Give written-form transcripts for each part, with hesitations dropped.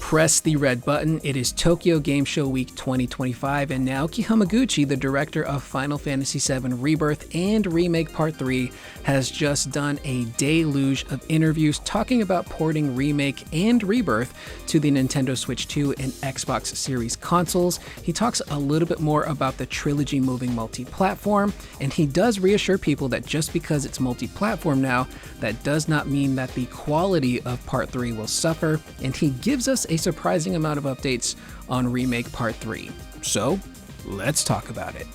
Press the red button. It is Tokyo Game Show Week 2025, and Naoki Hamaguchi, the director of Final Fantasy VII Rebirth and Remake Part 3, has just done a deluge of interviews talking about porting Remake and Rebirth to the Nintendo Switch 2 and Xbox Series consoles. He talks a little bit more about the Trilogy moving multi-platform, and he does reassure people that just because it's multi-platform now, that does not mean that the quality of Part 3 will suffer, and he gives us a surprising amount of updates on Remake Part 3. So, let's talk about it.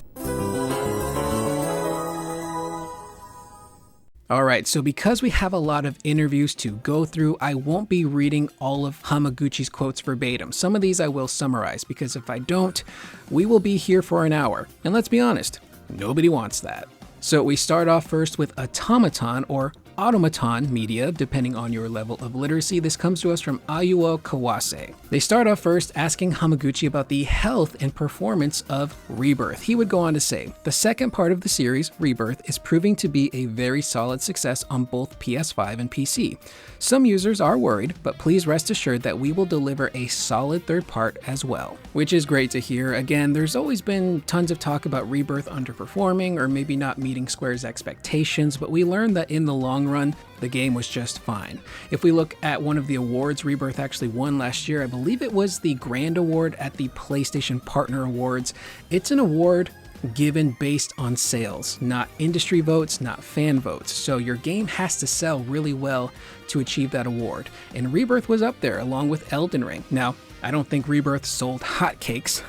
Alright, so because we have a lot of interviews to go through, I won't be reading all of Hamaguchi's quotes verbatim. Some of these I will summarize, because if I don't, we will be here for an hour. And let's be honest, nobody wants that. So we start off first with Automaton, or Automaton Media, depending on your level of literacy. This comes to us from Ayuo Kawase. They start off first asking Hamaguchi about the health and performance of Rebirth. He would go on to say, the second part of the series, Rebirth, is proving to be a very solid success on both PS5 and PC. Some users are worried, but please rest assured that we will deliver a solid third part as well. Which is great to hear. Again, there's always been tons of talk about Rebirth underperforming or maybe not meeting Square's expectations, but we learned that in the long run, the game was just fine. If we look at one of the awards Rebirth actually won last year, I believe it was the Grand Award at the PlayStation Partner Awards. It's an award given based on sales, not industry votes, not fan votes. So your game has to sell really well to achieve that award. And Rebirth was up there along with Elden Ring. Now, I don't think Rebirth sold hotcakes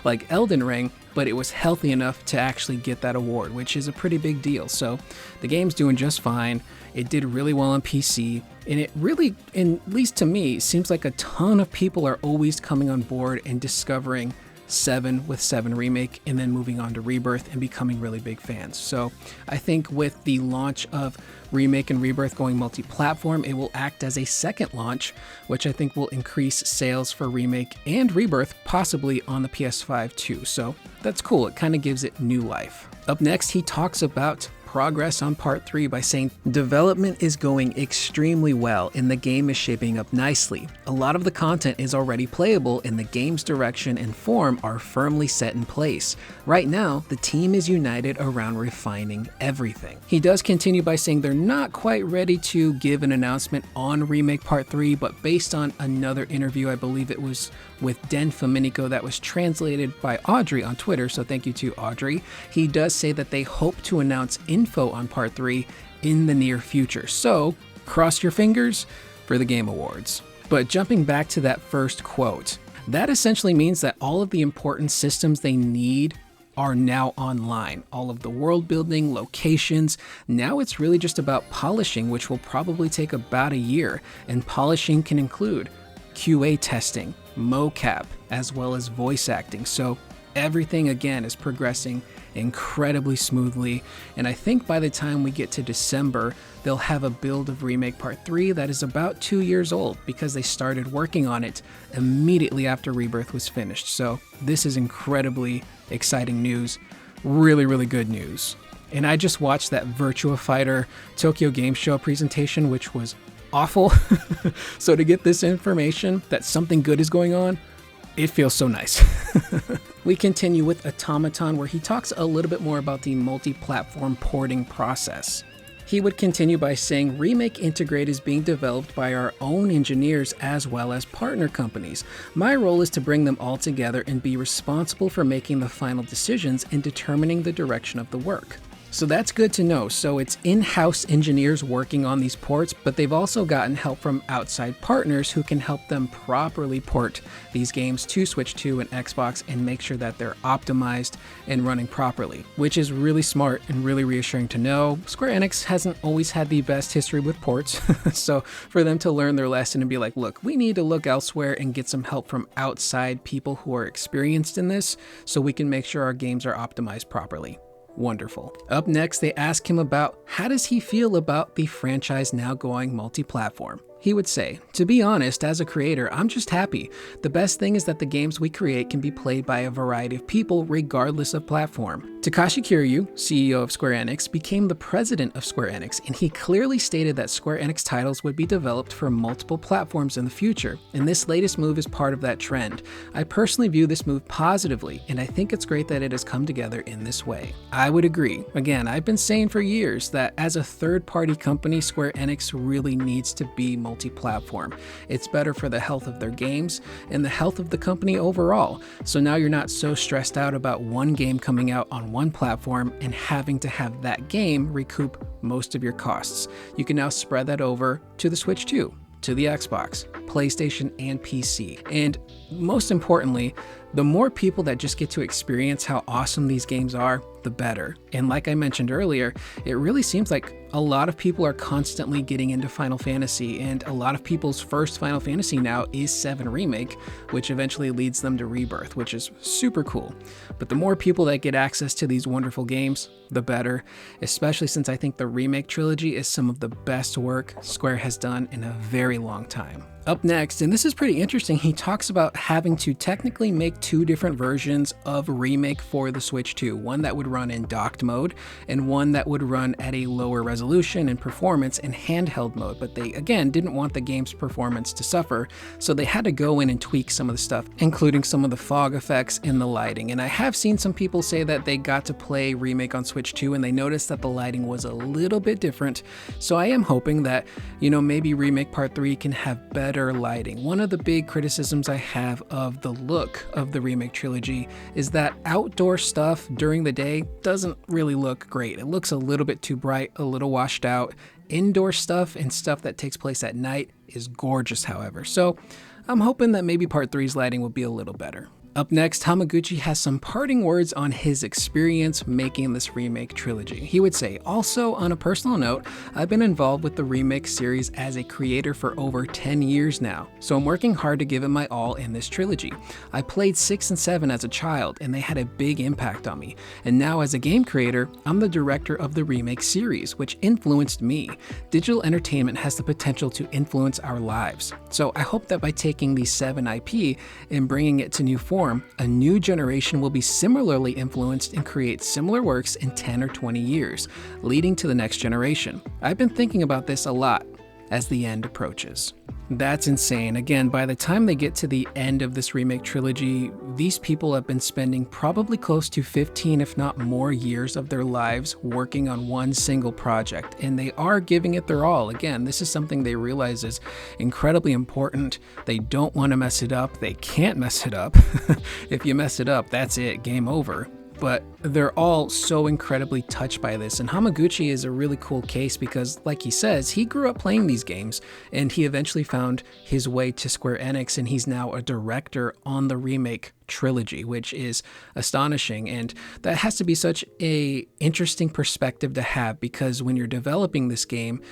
like Elden Ring, but it was healthy enough to actually get that award, which is a pretty big deal. So the game's doing just fine. It did really well on PC, and it really, at least to me, seems like a ton of people are always coming on board and discovering 7 with 7 Remake and then moving on to Rebirth and becoming really big fans. So I think with the launch of Remake and Rebirth going multi-platform, it will act as a second launch, which I think will increase sales for Remake and Rebirth, possibly on the PS5 too. So that's cool. It kind of gives it new life. Up next, he talks about progress on Part 3 by saying, development is going extremely well and the game is shaping up nicely. A lot of the content is already playable and the game's direction and form are firmly set in place. Right now, the team is united around refining everything. He does continue by saying they're not quite ready to give an announcement on Remake Part 3, but based on another interview, I believe it was with Den Faminico that was translated by Audrey on Twitter, so thank you to Audrey, he does say that they hope to announce info on Part 3 in the near future. So, cross your fingers for the Game Awards. But jumping back to that first quote, that essentially means that all of the important systems they need are now online. All of the world building, locations, now it's really just about polishing, which will probably take about a year. And polishing can include QA testing, mocap, as well as voice acting. So everything again is progressing incredibly smoothly, and I think by the time we get to December, they'll have a build of Remake Part 3 that is about 2 years old because they started working on it immediately after Rebirth was finished. So this is incredibly exciting news, really, really good news. And I just watched that Virtua Fighter Tokyo Game Show presentation, which was awful. So to get this information that something good is going on, it feels so nice. We continue with Automaton, where he talks a little bit more about the multi-platform porting process. He would continue by saying, Remake Integrate is being developed by our own engineers as well as partner companies. My role is to bring them all together and be responsible for making the final decisions and determining the direction of the work. So that's good to know. So it's in-house engineers working on these ports, but they've also gotten help from outside partners who can help them properly port these games to Switch 2 and Xbox and make sure that they're optimized and running properly, which is really smart and really reassuring to know. Square Enix hasn't always had the best history with ports, so for them to learn their lesson and be like, look, we need to look elsewhere and get some help from outside people who are experienced in this so we can make sure our games are optimized properly. Wonderful. Up next, they ask him about how does he feel about the franchise now going multi-platform. He would say, to be honest, as a creator, I'm just happy. The best thing is that the games we create can be played by a variety of people regardless of platform. Takashi Kiryu, CEO of Square Enix, became the president of Square Enix, and he clearly stated that Square Enix titles would be developed for multiple platforms in the future, and this latest move is part of that trend. I personally view this move positively, and I think it's great that it has come together in this way. I would agree. Again, I've been saying for years that as a third-party company, Square Enix really needs to be multi-platform. It's better for the health of their games and the health of the company overall, so now you're not so stressed out about one game coming out on one platform and having to have that game recoup most of your costs. You can now spread that over to the Switch too, to the Xbox, PlayStation, and PC. And most importantly, the more people that just get to experience how awesome these games are, the better. And like I mentioned earlier, it really seems like a lot of people are constantly getting into Final Fantasy, and a lot of people's first Final Fantasy now is 7 Remake, which eventually leads them to Rebirth, which is super cool. But the more people that get access to these wonderful games, the better, especially since I think the Remake Trilogy is some of the best work Square has done in a very long time. Up next, and this is pretty interesting, he talks about having to technically make 2 different versions of Remake for the Switch 2, one that would run in docked mode and one that would run at a lower resolution and performance in handheld mode, but they again didn't want the game's performance to suffer, so they had to go in and tweak some of the stuff, including some of the fog effects and the lighting. And I have seen some people say that they got to play Remake on Switch 2 and they noticed that the lighting was a little bit different, so I am hoping that, maybe Remake Part 3 can have better lighting. One of the big criticisms I have of the look of the Remake Trilogy is that outdoor stuff during the day doesn't really look great. It looks a little bit too bright, a little washed out. Indoor stuff and stuff that takes place at night is gorgeous, however. So I'm hoping that maybe Part 3's lighting will be a little better. Up next, Hamaguchi has some parting words on his experience making this Remake Trilogy. He would say, also on a personal note, I've been involved with the Remake series as a creator for over 10 years now, so I'm working hard to give it my all in this trilogy. I played 6 and 7 as a child, and they had a big impact on me, and now as a game creator, I'm the director of the Remake series, which influenced me. Digital entertainment has the potential to influence our lives, so I hope that by taking the 7 IP and bringing it to new form, a new generation will be similarly influenced and create similar works in 10 or 20 years, leading to the next generation. I've been thinking about this a lot as the end approaches. That's insane. Again, by the time they get to the end of this Remake Trilogy, these people have been spending probably close to 15, if not more, years of their lives working on one single project, and they are giving it their all. Again, this is something they realize is incredibly important. They don't want to mess it up. They can't mess it up. If you mess it up, that's it, game over. But they're all so incredibly touched by this, and Hamaguchi is a really cool case because, like he says, he grew up playing these games and he eventually found his way to Square Enix, and he's now a director on the Remake Trilogy, which is astonishing. And that has to be such an interesting perspective to have, because when you're developing this game,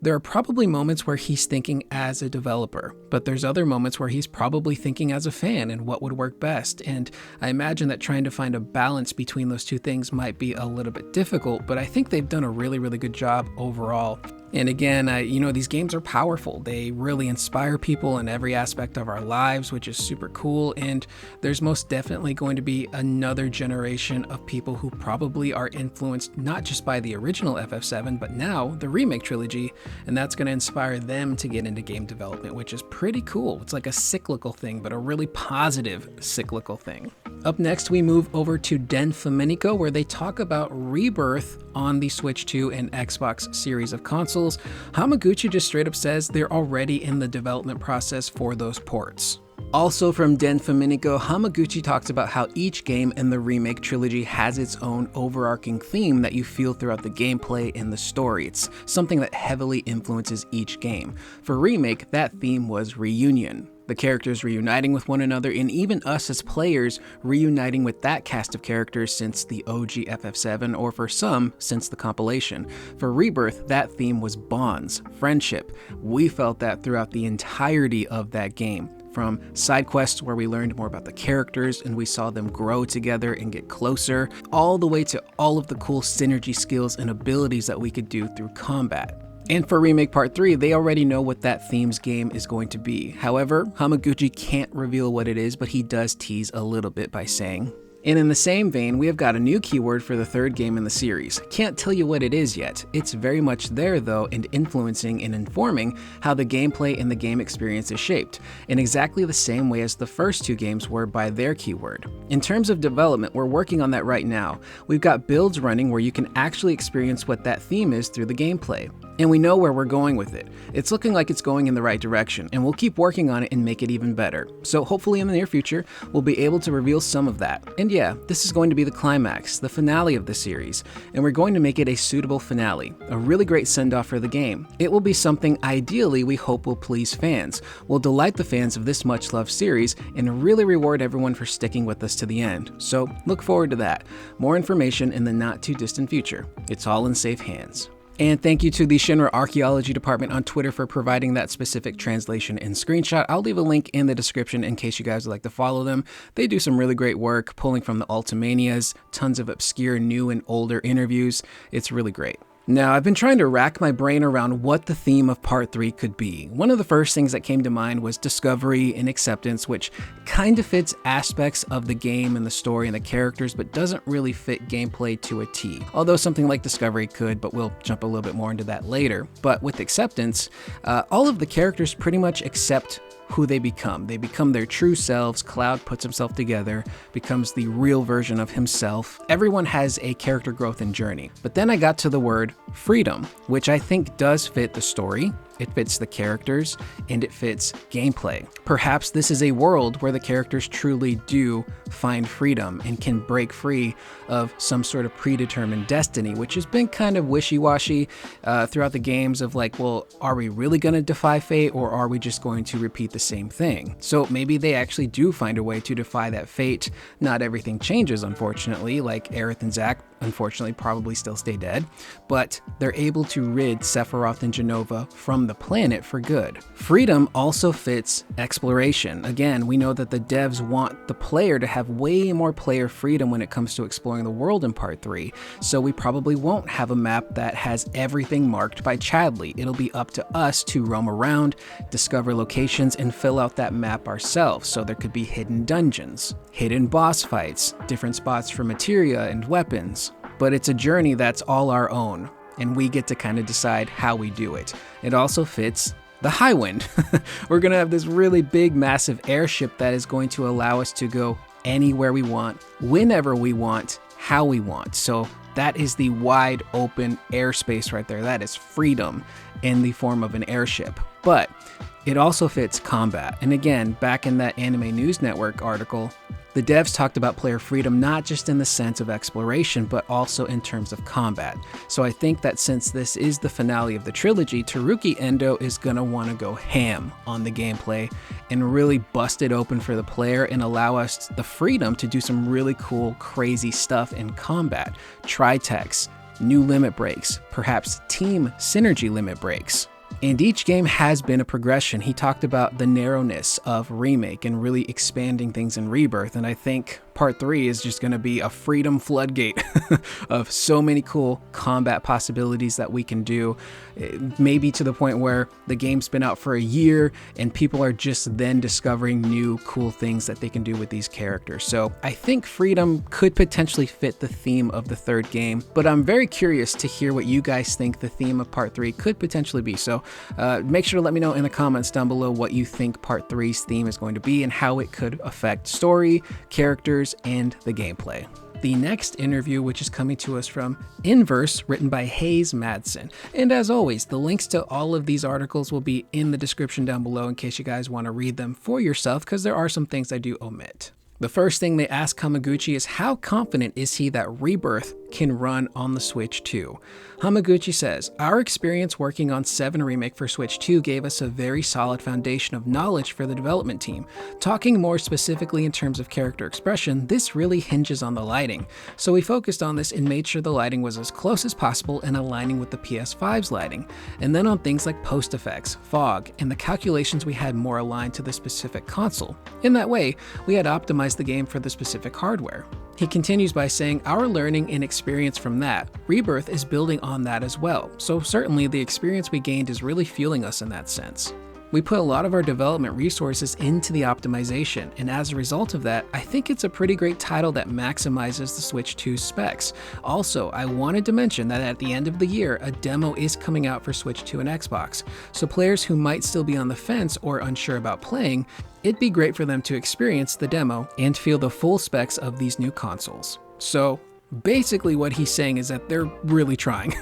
there are probably moments where he's thinking as a developer, but there's other moments where he's probably thinking as a fan and what would work best. And I imagine that trying to find a balance between those two things might be a little bit difficult, but I think they've done a really, really good job overall. And again, these games are powerful. They really inspire people in every aspect of our lives, which is super cool. And there's most definitely going to be another generation of people who probably are influenced not just by the original FF7, but now the Remake Trilogy. And that's going to inspire them to get into game development, which is pretty cool. It's like a cyclical thing, but a really positive cyclical thing. Up next, we move over to Den Faminico, where they talk about Rebirth on the Switch 2 and Xbox series of consoles. Hamaguchi just straight up says they're already in the development process for those ports. Also from Den Faminico, Hamaguchi talks about how each game in the Remake Trilogy has its own overarching theme that you feel throughout the gameplay and the story. It's something that heavily influences each game. For Remake, that theme was reunion. The characters reuniting with one another, and even us as players reuniting with that cast of characters since the OG FF7, or for some, since the compilation. For Rebirth, that theme was bonds, friendship. We felt that throughout the entirety of that game. From side quests where we learned more about the characters and we saw them grow together and get closer, all the way to all of the cool synergy skills and abilities that we could do through combat. And for Remake Part 3, they already know what that themes game is going to be. However, Hamaguchi can't reveal what it is, but he does tease a little bit by saying, And in the same vein, we have got a new keyword for the third game in the series. Can't tell you what it is yet. It's very much there though, and influencing and informing how the gameplay and the game experience is shaped, in exactly the same way as the first two games were by their keyword. In terms of development, we're working on that right now. We've got builds running where you can actually experience what that theme is through the gameplay. And we know where we're going with it. It's looking like it's going in the right direction, and we'll keep working on it and make it even better. So hopefully in the near future, we'll be able to reveal some of that. And yeah, this is going to be the climax, the finale of the series, and we're going to make it a suitable finale, a really great send-off for the game. It will be something ideally we hope will please fans, will delight the fans of this much-loved series, and really reward everyone for sticking with us to the end. So look forward to that. More information in the not-too-distant future. It's all in safe hands. And thank you to the Shinra Archaeology Department on Twitter for providing that specific translation and screenshot. I'll leave a link in the description in case you guys would like to follow them. They do some really great work, pulling from the Ultimanias, tons of obscure new and older interviews. It's really great. Now, I've been trying to rack my brain around what the theme of Part 3 could be. One of the first things that came to mind was discovery and acceptance, which kind of fits aspects of the game and the story and the characters, but doesn't really fit gameplay to a T. Although something like discovery could, but we'll jump a little bit more into that later. But with acceptance, all of the characters pretty much accept who they become. They become their true selves. Cloud puts himself together, becomes the real version of himself. Everyone has a character growth and journey. But then I got to the word freedom, which I think does fit the story. It fits the characters, and it fits gameplay. Perhaps this is a world where the characters truly do find freedom and can break free of some sort of predetermined destiny, which has been kind of wishy-washy throughout the games of like, well, are we really going to defy fate, or are we just going to repeat the same thing? So maybe they actually do find a way to defy that fate. Not everything changes, unfortunately, like Aerith and Zack unfortunately probably still stay dead, but they're able to rid Sephiroth and Jenova from the planet for good. Freedom also fits exploration. Again, we know that the devs want the player to have way more player freedom when it comes to exploring the world in Part 3, so we probably won't have a map that has everything marked by Chadley. It'll be up to us to roam around, discover locations, and fill out that map ourselves. So there could be hidden dungeons, hidden boss fights, different spots for materia and weapons. But it's a journey that's all our own, and we get to kind of decide how we do it. It also fits the Highwind. We're going to have this really big, massive airship that is going to allow us to go anywhere we want, whenever we want, how we want. So that is the wide open airspace right there. That is freedom in the form of an airship. But it also fits combat. And again, back in that Anime News Network article, the devs talked about player freedom not just in the sense of exploration, but also in terms of combat. So I think that since this is the finale of the trilogy, Teruki Endo is going to want to go ham on the gameplay and really bust it open for the player and allow us the freedom to do some really cool, crazy stuff in combat. Tri-techs, new limit breaks, perhaps team synergy limit breaks. And each game has been a progression. He talked about the narrowness of Remake and really expanding things in Rebirth, and I think Part 3 is just going to be a freedom floodgate of so many cool combat possibilities that we can do, maybe to the point where the game's been out for a year and people are just then discovering new cool things that they can do with these characters. So I think freedom could potentially fit the theme of the third game, but I'm very curious to hear what you guys think the theme of Part 3 could potentially be. So make sure to let me know in the comments down below what you think Part 3's theme is going to be and how it could affect story, characters, and the gameplay. The next interview, which is coming to us from Inverse, written by Hayes Madsen. And as always, the links to all of these articles will be in the description down below in case you guys want to read them for yourself, because there are some things I do omit. The first thing they ask Hamaguchi is how confident is he that Rebirth can run on the Switch 2? Hamaguchi says, our experience working on 7 Remake for Switch 2 gave us a very solid foundation of knowledge for the development team. Talking more specifically in terms of character expression, this really hinges on the lighting. So we focused on this and made sure the lighting was as close as possible and aligning with the PS5's lighting. And then on things like post effects, fog, and the calculations we had more aligned to the specific console. In that way, we had optimized the game for the specific hardware. He continues by saying, our learning and experience from that, Rebirth is building on that as well, so certainly the experience we gained is really fueling us in that sense. We put a lot of our development resources into the optimization, and as a result of that, I think it's a pretty great title that maximizes the Switch 2 specs. Also, I wanted to mention that at the end of the year, a demo is coming out for Switch 2 and Xbox, so players who might still be on the fence or unsure about playing, it'd be great for them to experience the demo and feel the full specs of these new consoles. So basically what he's saying is that they're really trying.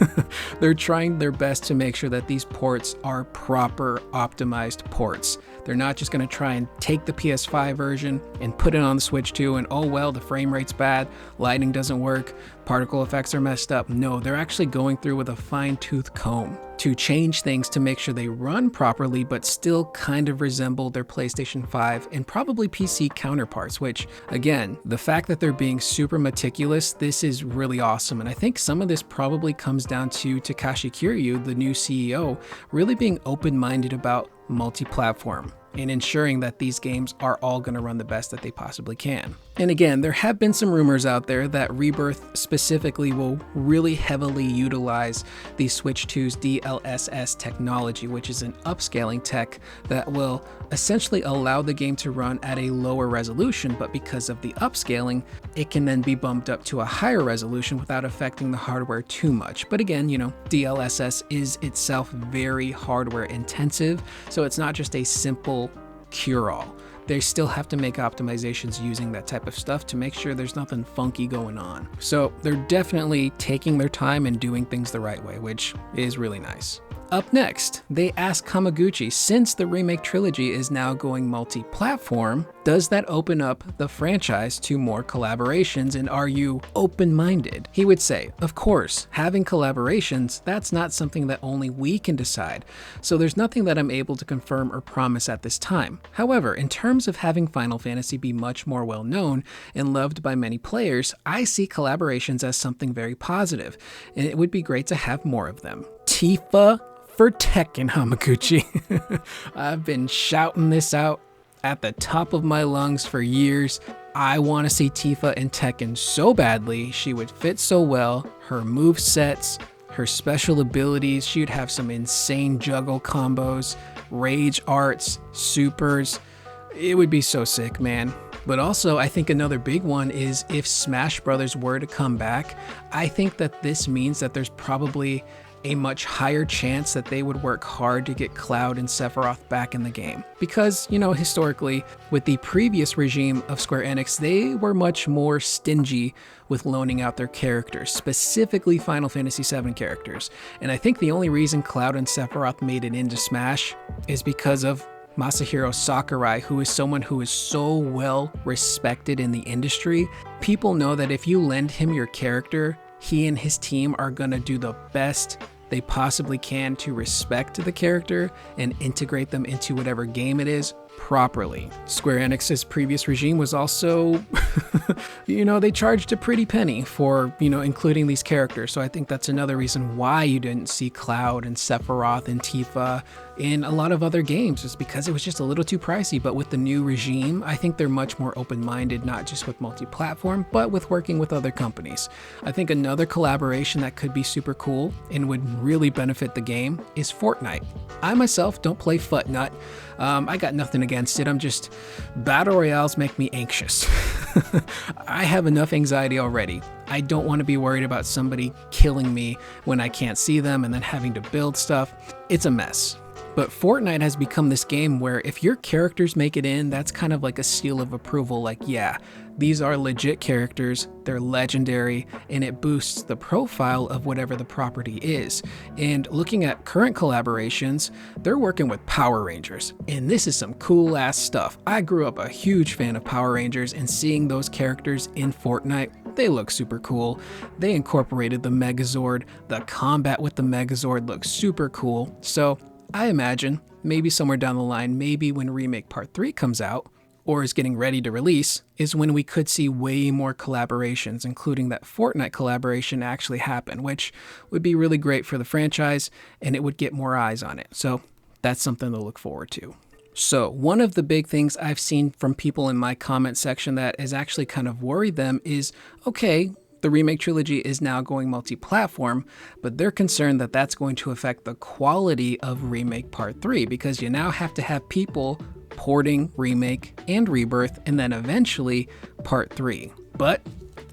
They're trying their best to make sure that these ports are proper optimized ports. They're not just going to try and take the PS5 version and put it on the Switch 2 and oh well, the frame rate's bad, lighting doesn't work, particle effects are messed up. No, they're actually going through with a fine-tooth comb to change things to make sure they run properly but still kind of resemble their PlayStation 5 and probably PC counterparts, which again, the fact that they're being super meticulous, this is really awesome. And I think some of this probably comes down to Takashi Kiryu, the new CEO, really being open-minded about multi-platform and ensuring that these games are all going to run the best that they possibly can. And again, there have been some rumors out there that Rebirth specifically will really heavily utilize the Switch 2's DLSS technology, which is an upscaling tech that will essentially allow the game to run at a lower resolution, but because of the upscaling, it can then be bumped up to a higher resolution without affecting the hardware too much. But again, you know, DLSS is itself very hardware intensive, so it's not just a simple cure-all. They still have to make optimizations using that type of stuff to make sure there's nothing funky going on. So they're definitely taking their time and doing things the right way, which is really nice. Up next, they ask Hamaguchi, since the Remake Trilogy is now going multi-platform, does that open up the franchise to more collaborations and are you open-minded? He would say, of course, having collaborations, that's not something that only we can decide, so there's nothing that I'm able to confirm or promise at this time. However, in terms of having Final Fantasy be much more well-known and loved by many players, I see collaborations as something very positive, and it would be great to have more of them. Tifa for Tekken, Hamaguchi. I've been shouting this out at the top of my lungs for years. I want to see Tifa in Tekken so badly. She would fit so well. Her movesets, her special abilities, she would have some insane juggle combos, rage arts, supers. It would be so sick, man. But also, I think another big one is if Smash Brothers were to come back, I think that this means that there's probably a much higher chance that they would work hard to get Cloud and Sephiroth back in the game. Because, you know, historically, with the previous regime of Square Enix, they were much more stingy with loaning out their characters, specifically Final Fantasy VII characters. And I think the only reason Cloud and Sephiroth made it into Smash is because of Masahiro Sakurai, who is someone who is so well respected in the industry. People know that if you lend him your character, he and his team are gonna do the best they possibly can to respect the character and integrate them into whatever game it is properly. Square Enix's previous regime was also, you know, they charged a pretty penny for, you know, including these characters. So I think that's another reason why you didn't see Cloud and Sephiroth and Tifa in a lot of other games, is because it was just a little too pricey. But with the new regime, I think they're much more open-minded, not just with multi-platform, but with working with other companies. I think another collaboration that could be super cool and would really benefit the game is Fortnite. I myself don't play Futnut. I got nothing against it. Battle Royales make me anxious. I have enough anxiety already. I don't want to be worried about somebody killing me when I can't see them and then having to build stuff. It's a mess. But Fortnite has become this game where if your characters make it in, that's kind of like a seal of approval. Like, yeah, these are legit characters, they're legendary, and it boosts the profile of whatever the property is. And looking at current collaborations, they're working with Power Rangers, and this is some cool ass stuff. I grew up a huge fan of Power Rangers, and seeing those characters in Fortnite, they look super cool. They incorporated the Megazord. The combat with the Megazord looks super cool. So I imagine maybe somewhere down the line, maybe when Remake Part 3 comes out, or is getting ready to release, is when we could see way more collaborations, including that Fortnite collaboration actually happen, which would be really great for the franchise, and it would get more eyes on it. So that's something to look forward to. So one of the big things I've seen from people in my comment section that has actually kind of worried them is, okay, The Remake Trilogy is now going multi-platform, but they're concerned that that's going to affect the quality of Remake Part 3 because you now have to have people porting Remake and Rebirth and then eventually Part 3. But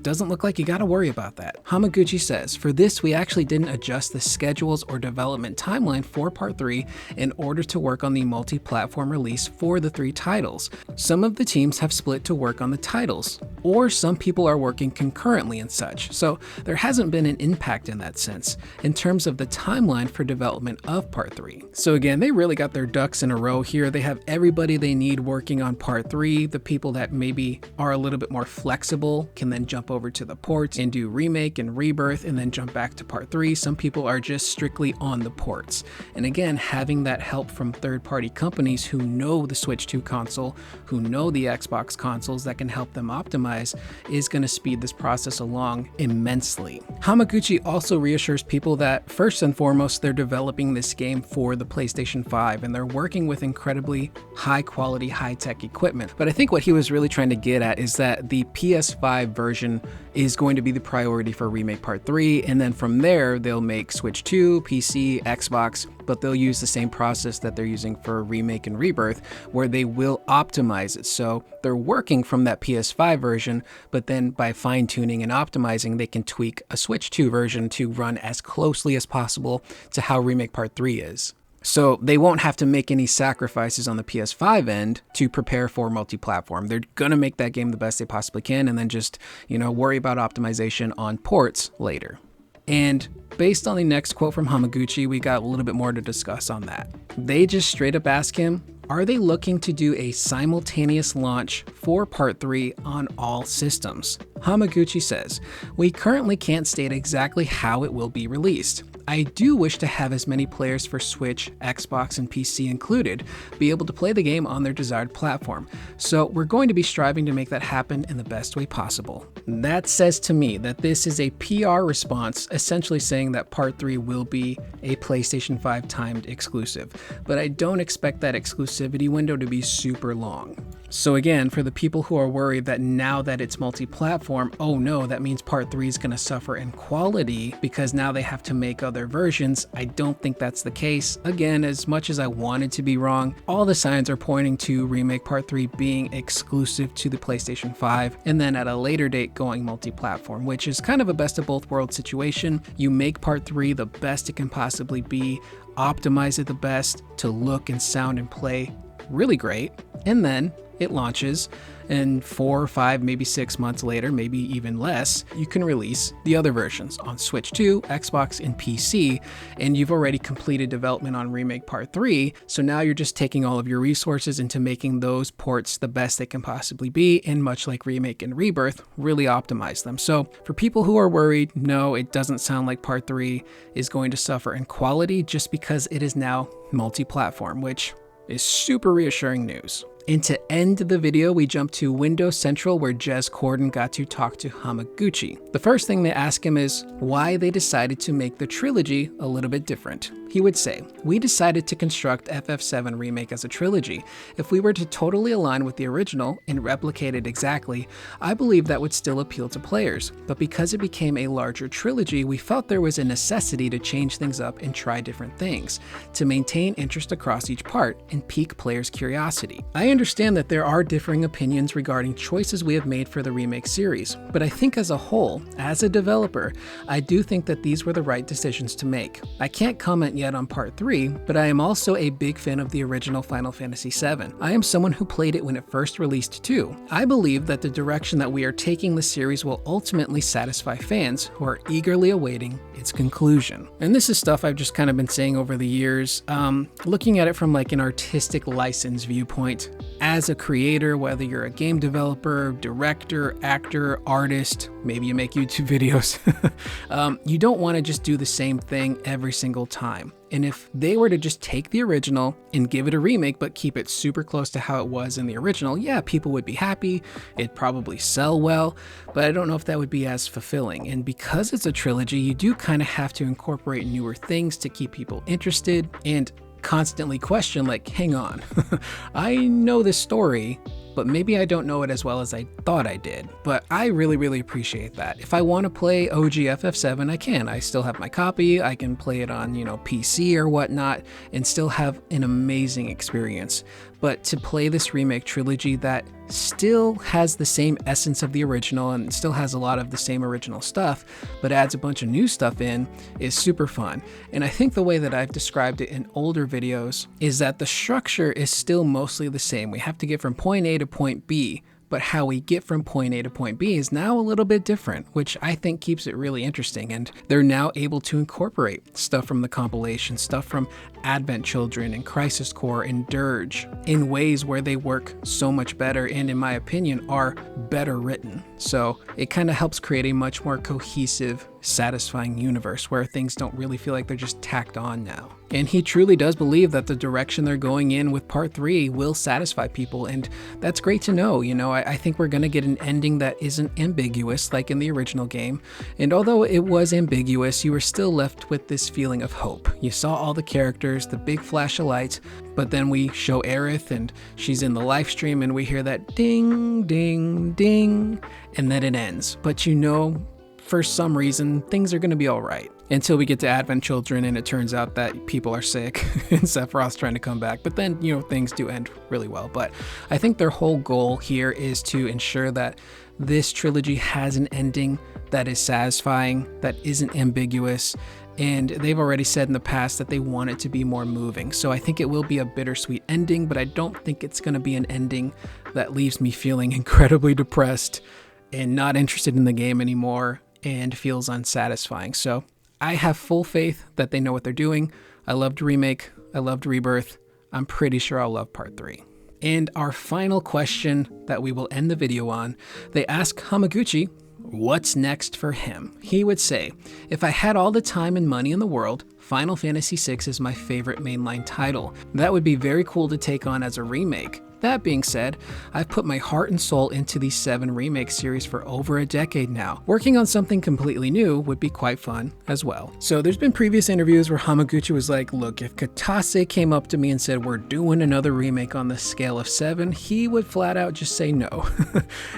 doesn't look like you gotta worry about that. Hamaguchi says, for this we actually didn't adjust the schedules or development timeline for Part 3 in order to work on the multi-platform release for the 3 titles. Some of the teams have split to work on the titles, or some people are working concurrently and such, so there hasn't been an impact in that sense, in terms of the timeline for development of Part 3. So again, they really got their ducks in a row here. They have everybody they need working on Part 3. The people that maybe are a little bit more flexible can then jump over to the ports and do Remake and Rebirth and then jump back to Part 3. Some people are just strictly on the ports. And again, having that help from third-party companies who know the Switch 2 console, who know the Xbox consoles that can help them optimize is going to speed this process along immensely. Hamaguchi also reassures people that first and foremost, they're developing this game for the PlayStation 5 and they're working with incredibly high quality, high-tech equipment. But I think what he was really trying to get at is that the PS5 version is going to be the priority for Remake Part 3, and then from there they'll make Switch 2, PC, Xbox, but they'll use the same process that they're using for Remake and Rebirth, where they will optimize it. So they're working from that PS5 version, but then by fine-tuning and optimizing, they can tweak a Switch 2 version to run as closely as possible to how Remake Part 3 is. So they won't have to make any sacrifices on the PS5 end to prepare for multi-platform. They're gonna make that game the best they possibly can and then just, worry about optimization on ports later. And based on the next quote from Hamaguchi, we got a little bit more to discuss on that. They just straight up ask him, are they looking to do a simultaneous launch for Part 3 on all systems? Hamaguchi says, we currently can't state exactly how it will be released. I do wish to have as many players for Switch, Xbox, and PC included be able to play the game on their desired platform, so we're going to be striving to make that happen in the best way possible. That says to me that this is a PR response essentially saying that Part 3 will be a PlayStation 5 timed exclusive, but I don't expect that exclusivity window to be super long. So again, for the people who are worried that now that it's multi-platform, oh no, that means Part 3 is going to suffer in quality because now they have to make other versions, I don't think that's the case. Again, as much as I wanted to be wrong, all the signs are pointing to Remake Part 3 being exclusive to the PlayStation 5 and then at a later date going multi-platform, which is kind of a best of both worlds situation. You make Part 3 the best it can possibly be, optimize it the best to look and sound and play really great, and then it launches, and 4 or 5, maybe 6 months later, maybe even less, you can release the other versions on Switch 2, Xbox, and PC, and you've already completed development on Remake Part 3, so now you're just taking all of your resources into making those ports the best they can possibly be, and much like Remake and Rebirth, really optimize them. So for people who are worried, no, it doesn't sound like Part 3 is going to suffer in quality just because it is now multi-platform, which is super reassuring news. And to end the video, we jump to Windows Central where Jez Corden got to talk to Hamaguchi. The first thing they ask him is why they decided to make the trilogy a little bit different. He would say, we decided to construct FF7 Remake as a trilogy. If we were to totally align with the original and replicate it exactly, I believe that would still appeal to players. But because it became a larger trilogy, we felt there was a necessity to change things up and try different things, to maintain interest across each part and pique players' curiosity. I understand that there are differing opinions regarding choices we have made for the Remake series, but I think as a whole, as a developer, I do think that these were the right decisions to make. I can't comment yet on Part 3, but I am also a big fan of the original Final Fantasy VII. I am someone who played it when it first released too. I believe that the direction that we are taking the series will ultimately satisfy fans who are eagerly awaiting its conclusion. And this is stuff I've just kind of been saying over the years, looking at it from like an artistic license viewpoint. As a creator, whether you're a game developer, director, actor, artist, maybe you make YouTube videos, you don't want to just do the same thing every single time. And if they were to just take the original and give it a remake, but keep it super close to how it was in the original, yeah, people would be happy, it'd probably sell well, but I don't know if that would be as fulfilling. And because it's a trilogy, you do kind of have to incorporate newer things to keep people interested and constantly question, like, hang on, I know this story, but maybe I don't know it as well as I thought I did. But I really appreciate that. If I want to play OG FF7, I can. I still have my copy. I can play it on, PC or whatnot and still have an amazing experience. But to play this remake trilogy that still has the same essence of the original and still has a lot of the same original stuff, but adds a bunch of new stuff in, is super fun. And I think the way that I've described it in older videos is that the structure is still mostly the same. We have to get from point A to point B, but how we get from point A to point B is now a little bit different, which I think keeps it really interesting. And they're now able to incorporate stuff from the compilation, stuff from Advent Children and Crisis Core and Dirge in ways where they work so much better and, in my opinion, are better written. So it kind of helps create a much more cohesive, satisfying universe where things don't really feel like they're just tacked on now. And he truly does believe that the direction they're going in with part 3 will satisfy people, and that's great to know. I think we're going to get an ending that isn't ambiguous like in the original game, and although it was ambiguous, you were still left with this feeling of hope. You saw all the characters, the big flash of light, but then we show Aerith and she's in the live stream and we hear that ding, ding, ding, and then it ends. But for some reason, things are going to be all right until we get to Advent Children and it turns out that people are sick and Sephiroth's trying to come back. But then, things do end really well. But I think their whole goal here is to ensure that this trilogy has an ending that is satisfying, that isn't ambiguous. And they've already said in the past that they want it to be more moving. So I think it will be a bittersweet ending, but I don't think it's going to be an ending that leaves me feeling incredibly depressed and not interested in the game anymore and feels unsatisfying. So I have full faith that they know what they're doing. I loved Remake. I loved Rebirth. I'm pretty sure I'll love part 3. And our final question that we will end the video on, they ask Hamaguchi, what's next for him? He would say, if I had all the time and money in the world, Final Fantasy VI is my favorite mainline title. That would be very cool to take on as a remake. That being said, I've put my heart and soul into the 7 remake series for over a decade now. Working on something completely new would be quite fun as well. So there's been previous interviews where Hamaguchi was like, look, if Katase came up to me and said, we're doing another remake on the scale of 7, he would flat out just say no.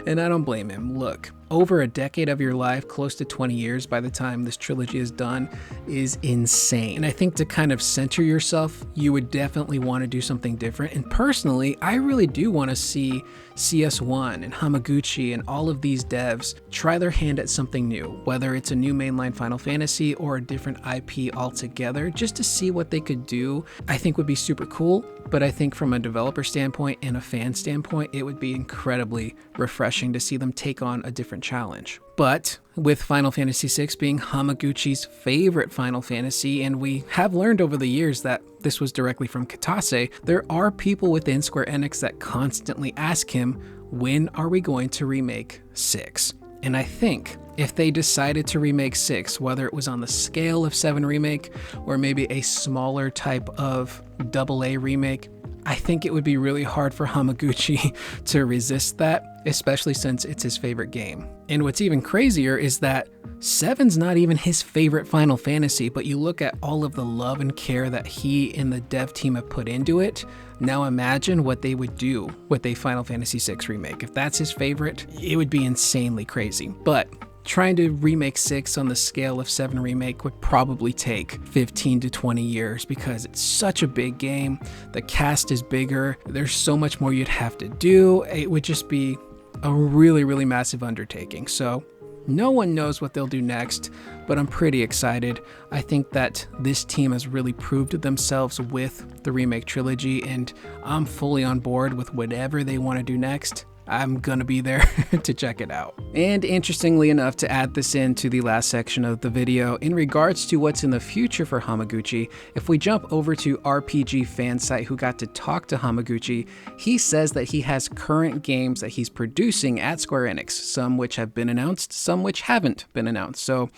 And I don't blame him. Look, over a decade of your life, close to 20 years by the time this trilogy is done, is insane. And I think to kind of center yourself, you would definitely want to do something different. And personally, I really do want to see CS1 and Hamaguchi and all of these devs try their hand at something new, whether it's a new mainline Final Fantasy or a different IP altogether, just to see what they could do. I think would be super cool, but I think from a developer standpoint and a fan standpoint, it would be incredibly refreshing to see them take on a different challenge. But with Final Fantasy VI being Hamaguchi's favorite Final Fantasy, and we have learned over the years that this was directly from Katase, there are people within Square Enix that constantly ask him, when are we going to remake 6? And I think if they decided to remake 6, whether it was on the scale of 7 remake or maybe a smaller type of AA remake, I think it would be really hard for Hamaguchi to resist that, especially since it's his favorite game. And what's even crazier is that 7's not even his favorite Final Fantasy, but you look at all of the love and care that he and the dev team have put into it. Now imagine what they would do with a Final Fantasy VI remake. If that's his favorite, it would be insanely crazy. But trying to remake 6 on the scale of 7 remake would probably take 15 to 20 years because it's such a big game. The cast is bigger. There's so much more you'd have to do. It would just be a really massive undertaking. So no one knows what they'll do next, but I'm pretty excited. I think that this team has really proved themselves with the remake trilogy, and I'm fully on board with whatever they want to do next. I'm gonna be there to check it out. And interestingly enough, to add this into the last section of the video, in regards to what's in the future for Hamaguchi, if we jump over to RPG Fansite, who got to talk to Hamaguchi, he says that he has current games that he's producing at Square Enix, some which have been announced, some which haven't been announced. So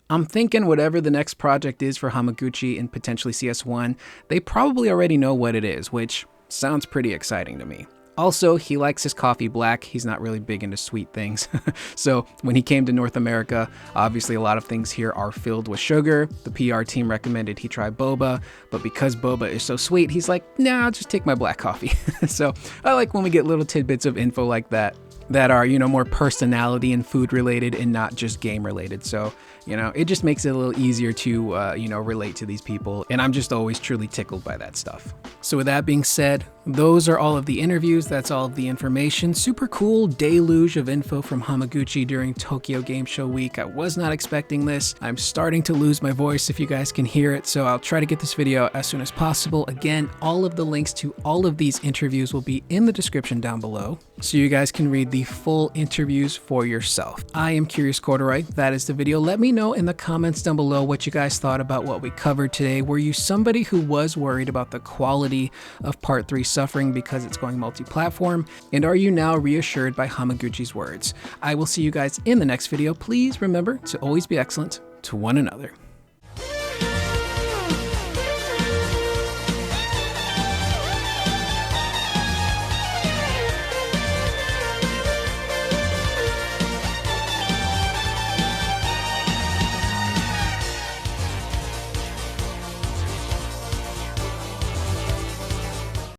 I'm thinking whatever the next project is for Hamaguchi and potentially CS1, they probably already know what it is, which sounds pretty exciting to me. Also, he likes his coffee black. He's not really big into sweet things. So when he came to North America, obviously a lot of things here are filled with sugar. The PR team recommended he try boba, but because boba is so sweet, he's like, nah, I'll just take my black coffee. So I like when we get little tidbits of info like that are, you know, more personality and food related and not just game related. So, you know, it just makes it a little easier to, you know, relate to these people. And I'm just always truly tickled by that stuff. So with that being said, those are all of the interviews. That's all of the information. Super cool deluge of info from Hamaguchi during Tokyo Game Show week. I was not expecting this. I'm starting to lose my voice if you guys can hear it. So I'll try to get this video out as soon as possible. Again, all of the links to all of these interviews will be in the description down below, so you guys can read the full interviews for yourself. I am Curious Corduroy. That is the video. Let me know in the comments down below what you guys thought about what we covered today. Were you somebody who was worried about the quality of Part 3 suffering because it's going multi-platform? And are you now reassured by Hamaguchi's words? I will see you guys in the next video. Please remember to always be excellent to one another.